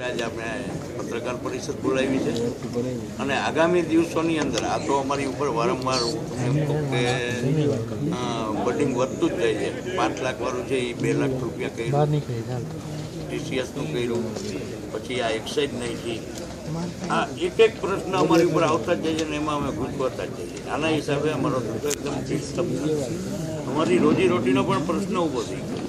માટે આજે આપણે પત્રકાર પરિષદ બોલાવી છે અને આગામી દિવસોની અંદર આ તો અમારી ઉપર વારંવાર એમ કહું કે બડિંગ વધતું જ જાય છે. 5 લાખ વાળું છે એ 2 લાખ રૂપિયા કર્યું, ટીસીએસનું કર્યું, પછી આ એક્સાઇઝ નહીં થઈ. આ એક પ્રશ્ન અમારી ઉપર આવતા જ જાય છે ને એમાં અમે ગુજવાતા જ જઈએ. આના હિસાબે અમારો ધંધો એકદમ ડિસ્ટર્બ થાય. અમારી રોજીરોટીનો પણ પ્રશ્ન ઊભો થઈ ગયો.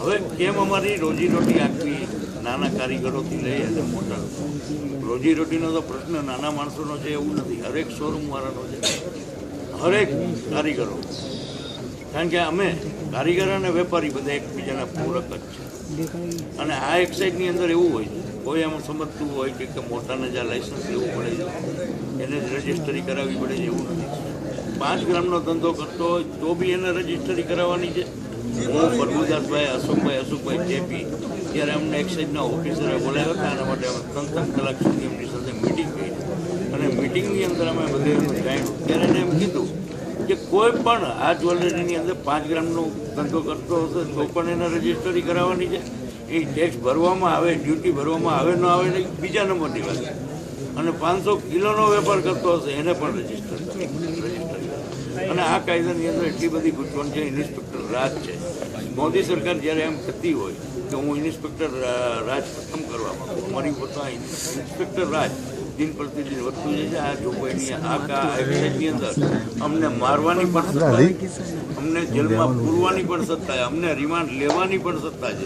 હવે કેમ અમારી રોજીરોટી આખી નાના કારીગરોથી લઈ અને મોટા રોજીરોટીનો તો પ્રશ્ન નાના માણસોનો છે એવું નથી, હરેક શોરૂમવાળાનો છે, હરેક કારીગરો. કારણ કે અમે કારીગર અને વેપારી બધા એકબીજાના પૂરક જ છે. અને આ એક્સાઇઝની અંદર એવું હોય છે, કોઈ એમ સમજતું હોય કે મોટાને જ્યાં લાઇસન્સ લેવું પડે છે એને જ રજિસ્ટ્રી કરાવવી પડે છે, એવું નથી. 5 ગ્રામનો ધંધો કરતો હોય તો બી એને રજિસ્ટ્રી કરાવવાની છે. હું પ્રભુદાસભાઈ, અશોકભાઈ જેપી ત્યારે અમને એક્સાઇઝના ઓફિસરે બોલાવ્યા હતા. આના માટે અમે 3 કલાક સુધી એમની સાથે મિટિંગ કરી અને મિટિંગની અંદર અમે બધે જાણ્યું. ત્યારે એને એમ કીધું કે કોઈ પણ આ જ્વેલરીની અંદર 5 ગ્રામનો ધંધો કરતો હશે તો પણ એને રજિસ્ટ્રી કરાવવાની છે. એ ટેક્સ ભરવામાં આવે, ડ્યુટી ભરવામાં આવે ન આવે નહીં બીજા નંબરની વાત. અને 500 કિલોનો વેપાર કરતો હશે એને પણ રજિસ્ટર અને આ કાયદાની અંદર એટલી બધી ગૂંચવણ છે. ઇન્સ્પેક્ટર રાજ છે. મોદી સરકાર જ્યારે એમ કહેતી હોય કે હું ઇન્સ્પેક્ટર રાજ ખતમ કરવા માંગુ, અમારી ઉપર તો ઇન્સ્પેક્ટર રાજ દિન પ્રતિદિન વધતું જાય છે. આ જોગવાઈની એક્સાઇઝની અંદર અમને મારવાની પણ સત્તા, અમને જેલમાં પૂરવાની પણ સત્તા છે, અમને રિમાન્ડ લેવાની પણ સત્તા છે,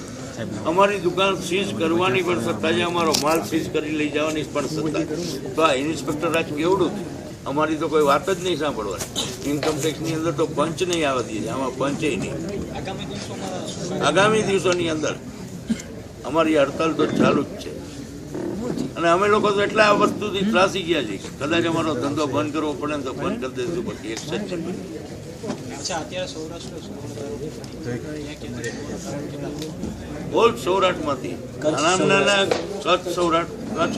અમારી દુકાન સીઝ કરવાની પણ સત્તા છે, અમારો માલ સીઝ કરી લઈ જવાની પણ સત્તા છે. તો આ ઇન્સ્પેક્ટર રાજ કેવડું છે? અમારી તો કોઈ વાત જ નહીં સાંભળવાની. ઇન્કમટેક્સની અંદર તો પંચ નહીં આવવા દે, આમાં પંચે નહીં. આગામી દિવસોની અંદર અમારી હડતાલ તો ચાલુ જ છે. અને અમે લોકો તો એટલા આ વસ્તુથી ત્રાસી ગયા છીએ, કદાચ અમારો ધંધો બંધ કરવો પડે ને તો બંધ કરી દઈશું, પછી એક્સચેન્જ ઓલ સૌરાષ્ટ્રમાંથી નાના કચ્છ, સૌરાષ્ટ્ર, કચ્છ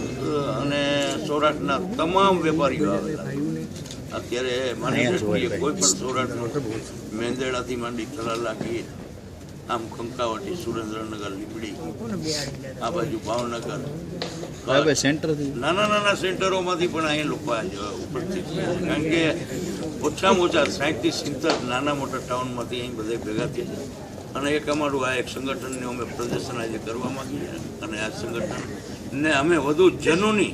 અને સૌરાષ્ટ્રના તમામ વેપારીઓ આવેલા. અત્યારે માની દ્રષ્ટિએ કોઈ પણ સૌરાષ્ટ્ર મેંદેડાથી માંડી તલાલાથી આમ કંકાવટી, સુરેન્દ્રનગર, લીંબડી, આ બાજુ ભાવનગર, નાના સેન્ટરોમાંથી પણ અહીં લોકો ઉપસ્થિત છે. કારણ કે ઓછામાં ઓછા 60 થી 70 નાના મોટા ટાઉનમાંથી અહીં બધા ભેગા થયા છે. અને એક અમારું આ એક સંગઠનને અમે પ્રદર્શન આજે કરવા માંગીએ. અને આ સંગઠનને અમે વધુ જનૂની,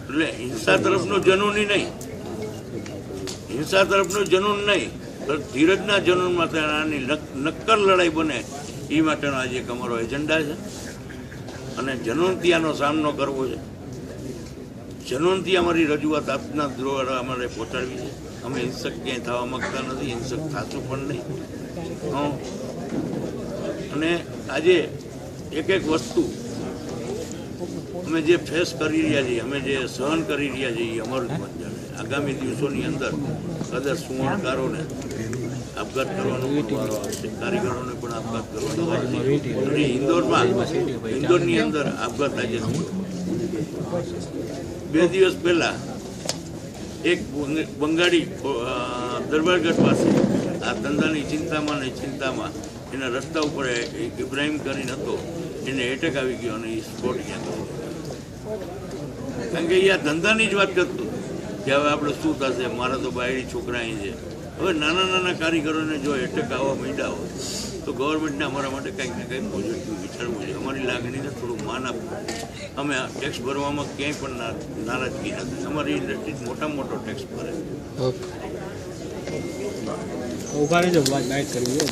એટલે હિંસા તરફનું જનૂની નહીં, હિંસા તરફનું જનૂન નહીં, ધીરજના જનૂન માટે આની નક્કર લડાઈ બને એ માટેનો આજે એક અમારો એજન્ડા છે. અને જનૂનથી આનો સામનો કરવો છે. જનૂનથી અમારી રજૂઆત આપના દ્વારા અમારે પહોંચાડવી છે. અમે હિંસક ક્યાંય થવા માગતા નથી, હિંસક થતું પણ નહીં. અને આજે એક વસ્તુ અમે જે ફેસ કરી રહ્યા છીએ, અમે જે સહન કરી રહ્યા છીએ એ અમારું જ મત જાણે. આગામી દિવસોની અંદર કદાચ સુવર્ણકારોને આપઘાત કરવાનો વારો આવશે, કારીગરોને પણ આપઘાત કરવાનો વારો આવશે. અને ઇન્દોરની અંદર આપઘાત આજે થયો. 2 દિવસ પહેલા એક બંગાળી દરબારગઢ પાસે આ ધંધાની ચિંતામાં એના રસ્તા ઉપર ઇબ્રાહિમ કરીને હતો, એને એટેક આવી ગયો અને એ સ્પોટ ગયા. કારણ કે એ આ ધંધાની જ વાત કરતું કે હવે આપણે શું થશે, મારા તો બાયડી છોકરા અહીં છે. હવે નાના કારીગરોને જો એટેક આવવા માંડ્યા હોય તો ગવર્મેન્ટને અમારા માટે કંઈક ને કંઈક પોઝિટિવ વિચારવું છે. અમારી લાગણીને થોડું માન આપવું. અમે ટેક્સ ભરવામાં ક્યાંય પણ નારાજગી નથી. અમારી ઇન્ડસ્ટ્રી મોટામાં મોટો ટેક્સ ભરે. ઉભા રહેજો, વાત કરવી.